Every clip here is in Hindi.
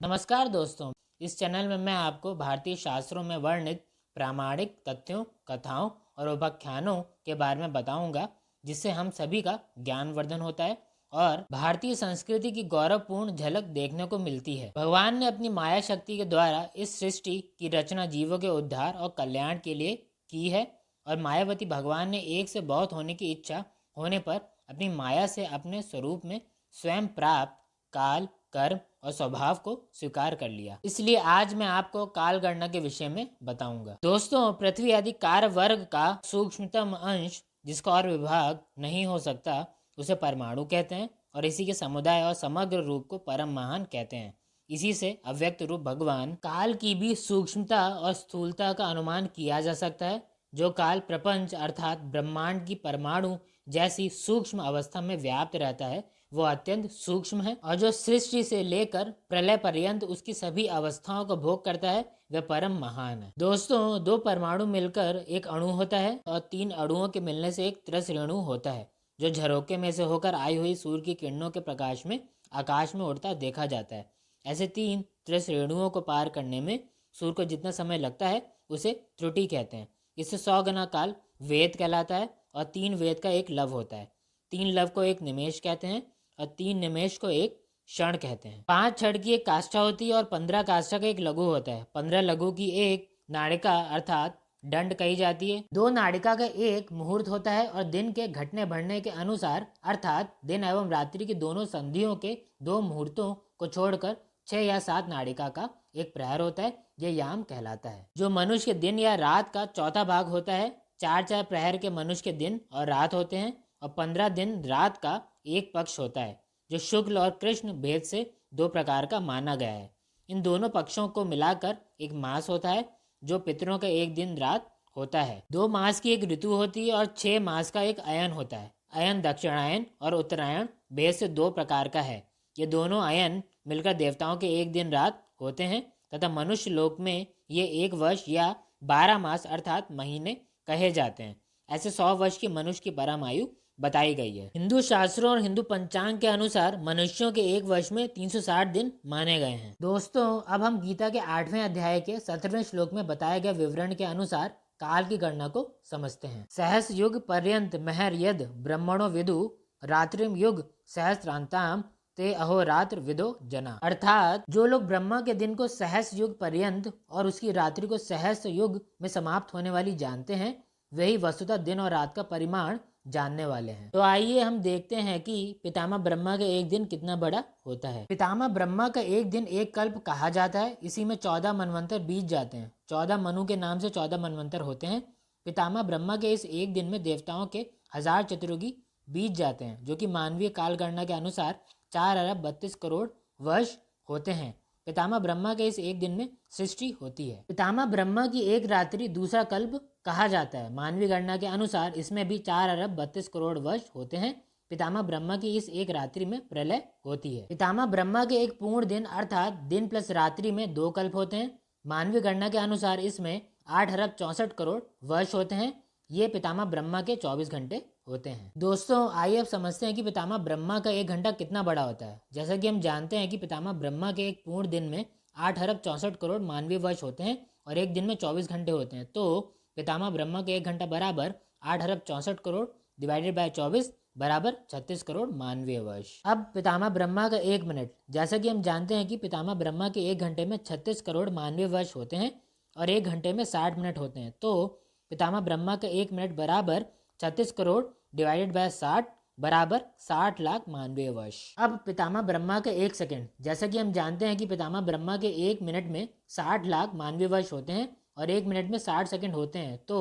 नमस्कार दोस्तों, इस चैनल में मैं आपको भारतीय शास्त्रों में वर्णित प्रामाणिक तथ्यों, कथाओं और उपाख्यानों के बारे में बताऊंगा, जिससे हम सभी का ज्ञानवर्धन होता है और भारतीय संस्कृति की गौरवपूर्ण झलक देखने को मिलती है। भगवान ने अपनी माया शक्ति के द्वारा इस सृष्टि की रचना जीवों के उद्धार और कल्याण के लिए की है और मायावती भगवान ने एक से बहुत होने की इच्छा होने पर अपनी माया से अपने स्वरूप में स्वयं प्राप्त काल, कर्म और स्वभाव को स्वीकार कर लिया। इसलिए आज मैं आपको काल गणना के विषय में बताऊंगा। दोस्तों, पृथ्वी आदि कार्य वर्ग का सूक्ष्मतम अंश जिसका और विभाग नहीं हो सकता उसे परमाणु कहते हैं और इसी के समुदाय और समग्र रूप को परम महान कहते हैं। इसी से अव्यक्त रूप भगवान काल की भी सूक्ष्मता और स्थूलता का अनुमान किया जा सकता है। जो काल प्रपंच अर्थात ब्रह्मांड की परमाणु जैसी सूक्ष्म अवस्था में व्याप्त रहता है वो अत्यंत सूक्ष्म है और जो सृष्टि से लेकर प्रलय पर्यंत उसकी सभी अवस्थाओं को भोग करता है वह परम महान है। दोस्तों, दो परमाणु मिलकर एक अणु होता है और तीन अणुओं के मिलने से एक त्रिसरेणु होता है, जो झरोके में से होकर आई हुई सूर्य की किरणों के प्रकाश में आकाश में उड़ता देखा जाता है। ऐसे तीन त्रिसरेणुओं को पार करने में सूर्य को जितना समय लगता है उसे त्रुटि कहते हैं। इससे 100 गुना काल वेद कहलाता है और तीन वेद का एक लव होता है। तीन लव को एक निमेष कहते हैं और तीन निमेष को एक क्षण कहते हैं। 5 क्षण की एक काष्ठा होती है और 15 काष्ठा का एक लघु होता है। 15 लघु की एक नाड़िका अर्थात दंड कही जाती है। 2 नाड़िका का एक मुहूर्त होता है और दिन के घटने बढ़ने के अनुसार अर्थात दिन एवं रात्रि की दोनों संधियों के 2 मुहूर्तों को छोड़कर 6 या 7 नाड़िका का एक प्रहर होता है। यह याम कहलाता है। जो मनुष्य के दिन या रात का चौथा भाग होता है। 4 प्रहर के मनुष्य के दिन और रात होते हैं और 15 दिन रात का एक पक्ष होता है, जो शुक्ल और कृष्ण भेद से 2 प्रकार का माना गया है। इन दोनों पक्षों को मिलाकर एक मास होता है, जो पितरों का एक दिन रात होता है। 2 मास की एक ऋतु होती है और 6 मास का एक अयन होता है। अयन दक्षिणायन और उत्तरायण भेद से 2 प्रकार का है। ये दोनों अयन मिलकर देवताओं के एक दिन रात होते हैं तथा मनुष्य लोक में ये 1 वर्ष या 12 मास अर्थात महीने कहे जाते हैं। ऐसे 100 वर्ष की मनुष्य की परम आयु बताई गई है। हिंदू शास्त्रों और हिंदू पंचांग के अनुसार मनुष्यों के एक वर्ष में 360 दिन माने गए हैं। दोस्तों, अब हम गीता के 8वें अध्याय के 17वें श्लोक में बताए गए विवरण के अनुसार काल की गणना को समझते हैं। सहस युग पर्यंत महर यद ब्रह्मणो विदु रात्रिम युग सहस्त्रांताम ते अहोरात्र विदो जना। अर्थात जो लोग ब्रह्मा के दिन को सहस युग पर्यंत और उसकी रात्रि को सहस्र युग में समाप्त होने वाली जानते हैं, वही वस्तुतः दिन और रात का परिमाण जानने वाले हैं। तो आइए हम देखते हैं कि पितामह ब्रह्मा का एक दिन कितना बड़ा होता है। पितामह ब्रह्मा का एक दिन एक कल्प कहा जाता है। इसी में 14 मनवंतर बीत जाते हैं। 14 मनु के नाम से 14 मनवंतर होते हैं। पितामह ब्रह्मा के इस एक दिन में देवताओं के 1000 चतुर्युगी बीत जाते हैं, जो कि मानवीय काल गणना के अनुसार 4 अरब 32 करोड़ वर्ष होते हैं। पितामह ब्रह्मा के इस एक दिन में सृष्टि होती है। पितामह ब्रह्मा की एक रात्रि दूसरा कल्प कहा जाता है। मानवीय गणना के अनुसार इसमें भी 4 अरब 32 करोड़ वर्ष होते हैं। पितामह ब्रह्मा की इस एक रात्रि में प्रलय होती है। पितामह ब्रह्मा के एक पूर्ण दिन अर्थात दिन प्लस रात्रि में 2 कल्प होते हैं। मानवीय गणना के अनुसार इसमें 8 अरब 64 करोड़ वर्ष होते हैं। ये पितामह ब्रह्मा के 24 घंटे होते हैं। दोस्तों, आइए अब समझते हैं कि पितामह ब्रह्मा का एक घंटा कितना बड़ा होता है। जैसा कि हम जानते हैं कि पितामह ब्रह्मा के एक पूर्ण दिन में 8 अरब 64 करोड़ मानवीय वर्ष होते हैं और एक दिन में 24 घंटे होते हैं। तो पितामह ब्रह्मा के एक घंटा बराबर 8 अरब 64 करोड़ डिवाइडेड बाय 24 बराबर 36 करोड़ मानवीय वर्ष। अब पितामह ब्रह्मा का एक मिनट, जैसा कि हम जानते हैं कि पितामह ब्रह्मा के एक घंटे में 36 करोड़ मानवीय वर्ष होते हैं और एक घंटे में 60 मिनट होते हैं। तो पितामह ब्रह्मा का एक मिनट बराबर 36 करोड़ डिवाइडेड बाय 60 बराबर 60 लाख मानवीय वर्ष। अब पितामह ब्रह्मा का एक सेकंड, जैसा कि हम जानते हैं कि पितामह ब्रह्मा के एक मिनट में 60 लाख मानवीय वर्ष होते हैं और एक मिनट में 60 सेकंड होते हैं। तो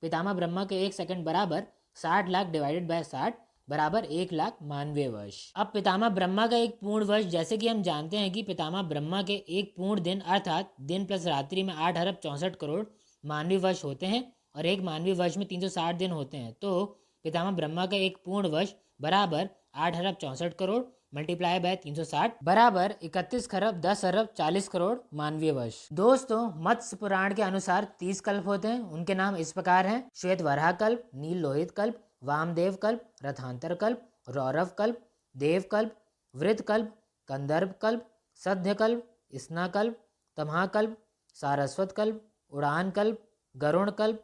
पितामह ब्रह्मा के एक सेकंड बराबर 60 लाख डिवाइडेड बाय 60 बराबर 1 लाख मानवीय वर्ष। अब पितामह ब्रह्मा का एक पूर्ण वर्ष, जैसे कि हम जानते हैं कि पितामह ब्रह्मा के एक पूर्ण दिन अर्थात दिन प्लस रात्रि में 8 अरब 64 करोड़ मानवीय वर्ष होते हैं और एक मानवीय वर्ष में 360 दिन होते हैं। तो पितामह ब्रह्मा का एक पूर्ण वर्ष बराबर 8 अरब 64 करोड़ मल्टीप्लाई बाय 360 बराबर 31 खरब 10 अरब 40 करोड़ मानवीय वर्ष। दोस्तों, मत्स्य पुराण के अनुसार 30 कल्प होते हैं। उनके नाम इस प्रकार हैं: श्वेत वराह कल्प, नील लोहित कल्प, वामदेव कल्प, रथांतर कल्प, रौरव कल्प, देव कल्प, वृत कल्प, कंदर्प कल्प, सध्य कल्प, स्नाकल्प, तमहाकल्प, सारस्वत कल्प, उड़ान कल्प, गरुण कल्प,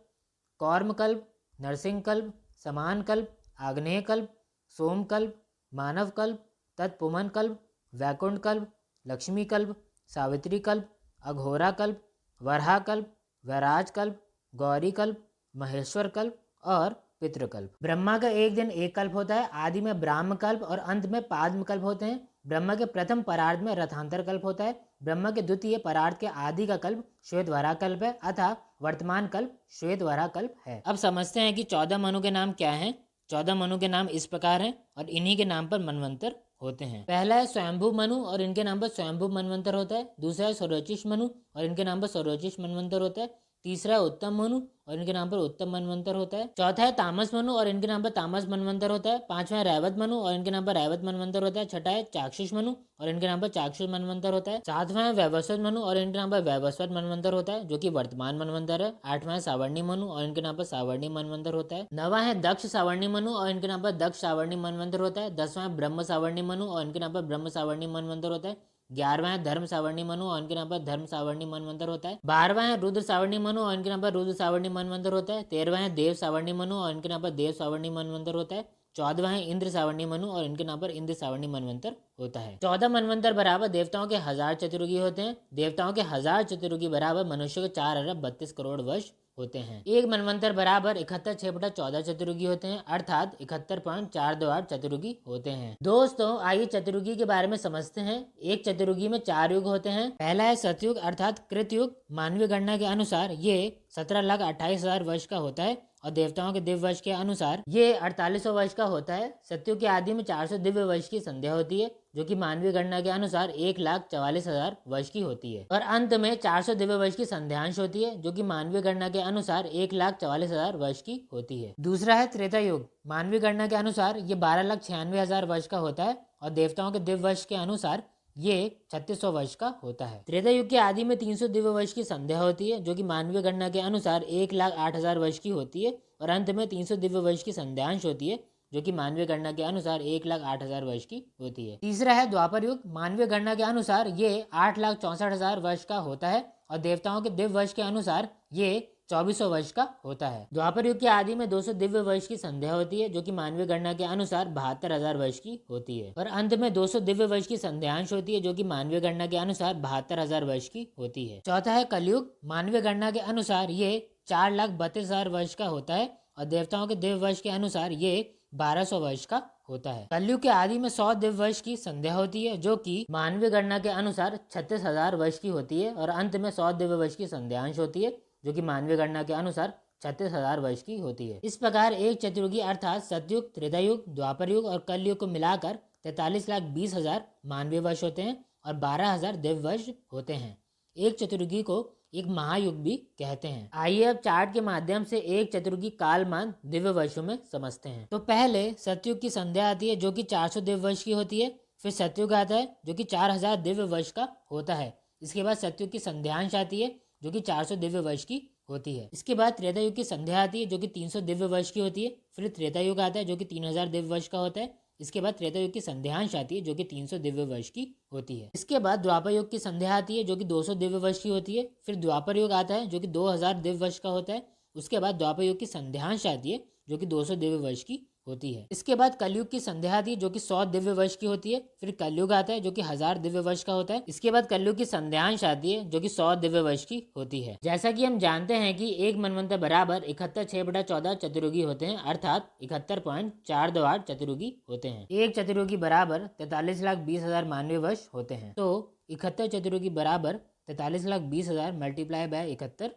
कौर्म कल्प, नरसिंह कल्प, समान कल्प, आग्नेय कल्प, सोम कल्प, मानव कल्प, तत्पुमन कल्प, वैकुंठ कल्प, लक्ष्मी कल्प, सावित्री कल्प, अघोरा कल्प, वराह कल्प, वैराज कल्प, गौरी कल्प, महेश्वर कल्प और पितृकल्प। ब्रह्मा का एक दिन एक कल्प होता है। आदि में ब्राह्म कल्प और अंत में पाद्म कल्प होते हैं। ब्रह्मा के प्रथम परार्ध में रथांतर कल्प होता है। ब्रह्मा के द्वितीय परार्ध के आदि का कल्प श्वेत वराह कल्प है अतः वर्तमान कल्प श्वेत वराह कल्प है। अब समझते हैं कि 14 मनु के नाम क्या हैं। 14 मनु के नाम इस प्रकार हैं और इन्हीं के नाम पर मनवंतर होते हैं। पहला है स्वयंभू मनु और इनके नाम पर स्वयंभू मनवंतर होता है। दूसरा है सौरोचिष मनु और इनके नाम पर सौरोचिष मनवंतर होता है। तीसरा है उत्तम मनु और इनके नाम पर उत्तम मनवंतर होता है। चौथा है तामस मनु और इनके नाम पर तामस मनवंतर होता है। पांचवा है रैवत मनु और इनके नाम पर रैवत मनवंतर होता है। छठा है चाक्षुष मनु और इनके नाम पर चाक्षुष मनवंतर होता है। सातवां है वैवस्वत मनु और इनके नाम पर वैवस्वत मनवंतर होता है जो कि वर्तमान मनवंतर है। आठवां है सावर्णी मनु और इनके नाम पर सावर्णी मनवंतर होता है। नवा है दक्ष सावर्णी मनु और इनके नाम पर दक्ष सावर्णी मनवंतर होता है। 10वां है ब्रह्म सावर्णी मनु और इनके नाम पर ब्रह्म सावर्णी मनवंतर होता है। 11वां है धर्म सावर्णी मनु और इनके नाम पर धर्म सावर्णी मनवंतर होता है। 12वां है रुद्र सावर्णी मनु और इनके नाम पर रुद्र सावर्णी मनवंतर होता है। 13वां है देव सावर्णी मनु और इनके नाम पर देव सावर्णी मनवंतर होता है। 14वां है इंद्र सावर्णी मनु और इनके नाम पर इंद्र सावर्णी मनवंतर होता है। 14 मनवंतर बराबर देवताओं के 1000 चतुर्युगी होते हैं। देवताओं के 1000 चतुर्युगी बराबर मनुष्य के 4 अरब 32 करोड़ वर्ष होते हैं। एक मनवंतर बराबर 71/6/14 चतुर्युगी होते हैं अर्थात 71.428 चतुर्युगी होते हैं। दोस्तों आइए चतुर्युगी के बारे में समझते हैं। एक चतुर्युगी में 4 युग होते हैं। पहला है सतयुग अर्थात कृतयुग। मानवीय गणना के अनुसार ये 17,28,000 वर्ष का होता है और देवताओं के दिव्य वर्ष के अनुसार ये 4800 वर्ष का होता है। सतयुग के आदि में 400 दिव्य वर्ष की संध्या होती है जो कि मानवीय गणना के अनुसार 1,44,000 वर्ष की होती है और अंत में 400 दिव्य वर्ष की संध्यांश होती है जो कि मानवीय गणना के अनुसार 1,44,000 वर्ष की होती है। दूसरा है त्रेता युग। मानवीय गणना के अनुसार ये 12,96,000 वर्ष का होता है और देवताओं के दिव्य वर्ष के अनुसार ये 3600 वर्ष का होता है। त्रेता युग के आदि में 300 दिव्य वर्ष की संध्या होती है जो कि मानवीय गणना के अनुसार 1,08,000 वर्ष की होती है और अंत में 300 दिव्य वर्ष की संध्यांश होती है जो कि मानवीय गणना के अनुसार 1,08,000 वर्ष की होती है। तीसरा है द्वापर युग। मानवीय गणना के अनुसार ये 8,64,000 वर्ष का होता है और देवताओं के दिव्य वर्ष के अनुसार ये 2400 वर्ष का होता है। द्वापर युग के आदि में 200 दिव्य वर्ष की संध्या होती है जो कि मानवीय गणना के अनुसार 72,000 वर्ष की होती है और अंत में 200 दिव्य वर्ष की संध्यांश होती है जो कि मानवीय गणना के अनुसार 72,000 वर्ष की होती है। चौथा है कलयुग। मानवीय गणना के अनुसार ये 4,32,000 वर्ष का होता है और देवताओं के दिव्य वर्ष के अनुसार ये 1200 वर्ष का होता है। कलयुग के आदि में 100 दिव्य वर्ष की संध्या होती है जो कि मानवीय गणना के अनुसार 36,000 वर्ष की होती है और अंत में 100 दिव्य वर्ष की संध्यांश होती है जो कि मानवीय गणना के अनुसार 36,000 वर्ष की होती है। इस प्रकार एक चतुर्युगी अर्थात सतयुग, त्रेता युग, द्वापर युग और कलयुग को मिलाकर 43,20,000 मानवीय वर्ष होते हैं और 12,000 दिव्य वर्ष होते हैं। एक चतुर्युगी को एक महायुग भी कहते हैं। आइए अब चार्ट के माध्यम से एक चतुर्युगी कालमान दिव्य वर्षों में समझते हैं। तो पहले सतयुग की संध्या आती है जो कि 400 दिव्य वर्ष की होती है। फिर सतयुग आता है जो कि 4,000 दिव्य वर्ष का होता है। इसके बाद सतयुग की संध्यांश आती है जो कि 400 दिव्य वर्ष की होती है। इसके बाद त्रेता युग की संध्या आती है जो कि 300 दिव्य वर्ष की होती है। फिर त्रेता युग आता है जो कि 3,000 दिव्य वर्ष का होता है। इसके बाद त्रेता युग की संध्यांश आती है जो कि 300 दिव्य वर्ष की होती है। इसके बाद द्वापर युग की संध्या आती है जो कि 200 दिव्य वर्ष की होती है। फिर द्वापर युग आता है जो कि 2,000 दिव्य वर्ष का होता है। उसके बाद द्वापर युग की संध्यांश आती है जो कि 200 दिव्य वर्ष की होती है। इसके बाद कलयुग की संध्या आती है जो कि 100 दिव्य वर्ष की होती है। फिर कलयुग आता है जो कि 1000 दिव्य वर्ष का होता है। इसके बाद कलयुग की संध्यांश आती है जो कि 100 दिव्य वर्ष की होती है। जैसा कि हम जानते हैं कि एक मनवंतर बराबर 71/6/14 चतुर्युगी होते हैं अर्थात 71.428 चतुर्युगी होते हैं। एक चतुर्युगी बराबर 43,20,000 मानवीय वर्ष होते हैं। तो 71 चतुर्युगी बराबर 43,20,000 मल्टीप्लाई बाय 71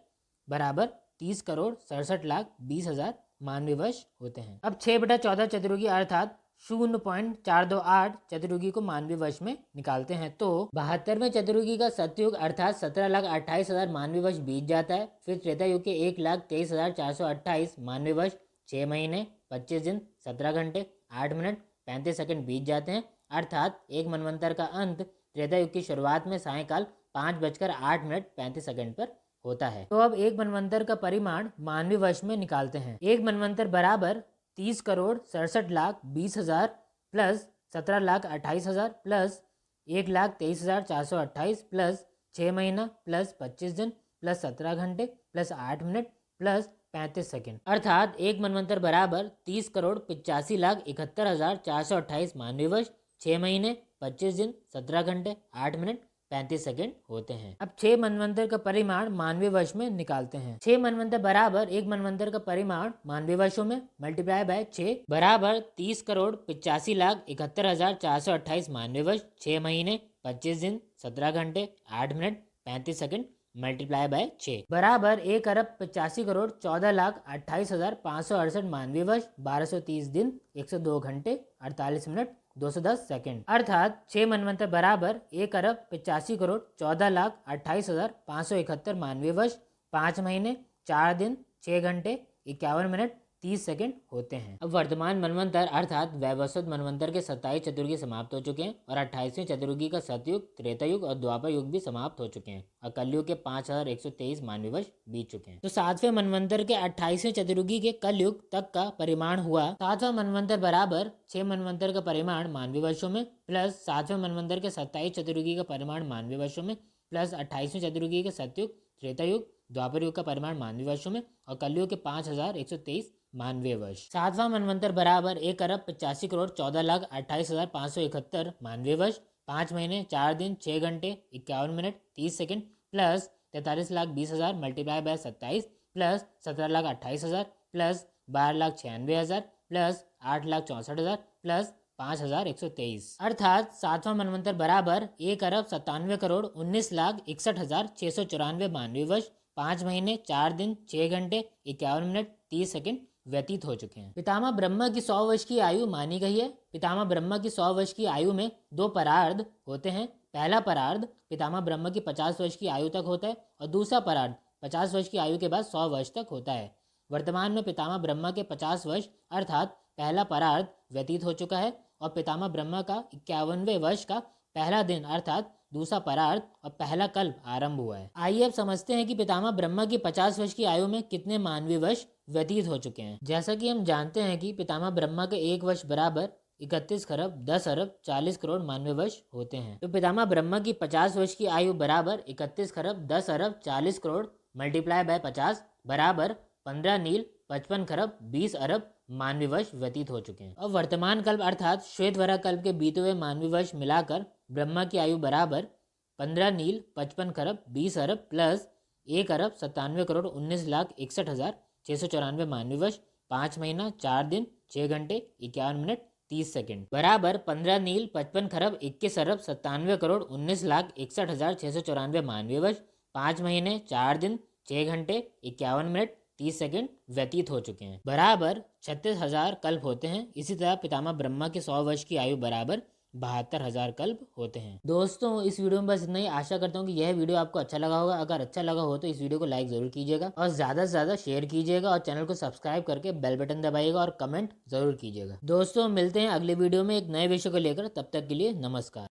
बराबर 30,67,20,000 मानवीय वर्ष होते हैं। अब 6/14 चतुर्युगी अर्थात 0.428 चतुर्युगी को मानवीय वर्ष में निकालते हैं तो 72वें चतुर्युगी का सतयुग अर्थात 17,28,000 मानवीय वर्ष बीत जाता है। फिर त्रेता युग के 1,23,428 मानवीय वर्ष 6 महीने 25 दिन 17 घंटे 8 मिनट 35 सेकंड बीत जाते हैं अर्थात एक मनवंतर का अंत त्रेता युग की शुरुआत में सायंकाल 5:08 पर होता है। तो अब एक मनवंतर का परिमाण मानवीय वर्ष में निकालते हैं। एक मनवंतर बराबर 30,67,20,000 प्लस 17,28,000 प्लस 1,23,428 प्लस 6 महीना प्लस 25 दिन प्लस 17 घंटे प्लस 8 मिनट प्लस 35 सेकंड, अर्थात एक मनवंतर बराबर 30,71,71,428 मानवीय वर्ष, 6 महीने 25 दिन 17 घंटे 8 मिनट 35 सेकंड होते हैं। अब 6 मनवंतर का परिमाण मानवीय वर्ष में निकालते हैं। 6 मनवंतर बराबर एक मनवंतर का परिमाण मानवीय वर्षों में मल्टीप्लाई बाय 6 बराबर 30,65,71,428 मानवीय वर्ष, 6 महीने 25 दिन 17 घंटे 8 मिनट 35 सेकंड मल्टीप्लाई बाय 6 बराबर 1,85,14,28,568 मानवीय वर्ष, 1230 दिन 102 घंटे 48 मिनट 210 सेकंड, अर्थात 6 मनवंतर बराबर 1,85,14,28,571 मानवीय वर्ष, 5 महीने 4 दिन 6 घंटे 51 मिनट 30 सेकंड होते हैं। अब वर्तमान मनवंतर अर्थात वैवस्वत मनवंतर के 27 चतुर्युगी समाप्त हो चुके हैं और 28वें चतुर्युगी का सतयुग, त्रेता युग और द्वापर युग भी समाप्त हो चुके हैं और कलयुग के 5,123 मानवीय वर्ष बीत चुके हैं। तो 7वें मनवंतर के 28वें चतुर्युगी के कलयुग तक का परिमाण हुआ 7वां मनवंतर बराबर 6 मनवंतर का परिमाण मानवीय वर्षों में प्लस 7वें मनवंतर के 27 चतुर्युगी का परिमाण मानवीय वर्षों में प्लस 28वें चतुर्युगी के सतयुग, त्रेता युग, द्वापर युग का परिमाण मानवीय वर्षों में और कलयुग के 5,123 मानवीय वर्ष। 7वां मनवंतर बराबर 1,85,14,28,571 मानवीय वर्ष, 5 महीने 4 दिन 6 घंटे 51 minute 30 second plus 43,20,000 multiply by 27 plus 17,28,000 plus 12,96,000 plus 8,64,000 plus 5,123, अर्थात 7वां मनवंतर बराबर 1,97,19,61,694 मानवीय वर्ष, 5 महीने 4 दिन 6 घंटे 51 मिनट 30 सेकंड व्यतीत हो चुके हैं। पितामह ब्रह्मा की 100 वर्ष की आयु मानी गई है। पितामह ब्रह्मा की 100 वर्ष की आयु में 2 परार्ध होते हैं। पहला परार्ध पितामह ब्रह्मा की 50 वर्ष की आयु तक होता है और दूसरा परार्ध 50 वर्ष की आयु के बाद 100 वर्ष तक होता है। वर्तमान में पितामह ब्रह्मा के 50 वर्ष अर्थात पहला परार्ध व्यतीत हो चुका है और पितामह ब्रह्मा का 51वें वर्ष का पहला दिन अर्थात दूसरा परार्ध और पहला कल्प आरंभ हुआ है। आइए अब समझते हैं कि पितामह ब्रह्मा की 50 वर्ष की आयु में कितने मानवीय वर्ष व्यतीत हो चुके हैं। जैसा कि हम जानते हैं कि पितामह ब्रह्मा के 1 वर्ष बराबर 31 खरब 10 अरब 40 करोड़ मानवीय वर्ष होते हैं। तो पितामह ब्रह्मा की 50 वर्ष की आयु बराबर 31 खरब 10 अरब 40 करोड़ मल्टीप्लाई बाय 50 बराबर 15 नील 55 खरब 20 अरब मानवीय वर्ष व्यतीत हो चुके हैं। अब वर्तमान कल्प अर्थात श्वेतवरा कल्प के बीते हुए मानवीय वर्ष मिलाकर ब्रह्मा की आयु बराबर 15 नील 55 खरब 20 अरब प्लस 1 अरब 97 करोड़ 19,61,694 मानवीय वर्ष, 5 महीना 4 दिन 6 घंटे 51 मिनट 30 सेकंड बराबर 15 नील 55 खरब 21 अरब 97 करोड़ 19,61,694 मानवीय वर्ष, 5 महीने 4 दिन 6 घंटे 51 मिनट 30 सेकंड व्यतीत हो चुके हैं बराबर 36,000 कल्प होते हैं। इसी तरह पितामह ब्रह्मा के 100 वर्ष की आयु बराबर 72,000 कल्प होते हैं। दोस्तों इस वीडियो में बस इतना ही। आशा करता हूँ कि यह वीडियो आपको अच्छा लगा होगा। अगर अच्छा लगा हो तो इस वीडियो को लाइक जरूर कीजिएगा और ज़्यादा से ज़्यादा शेयर कीजिएगा और चैनल को सब्सक्राइब करके बेल बटन दबाइएगा और कमेंट जरूर कीजिएगा। दोस्तों मिलते हैं अगले वीडियो में एक नए विषय को लेकर। तब तक के लिए नमस्कार।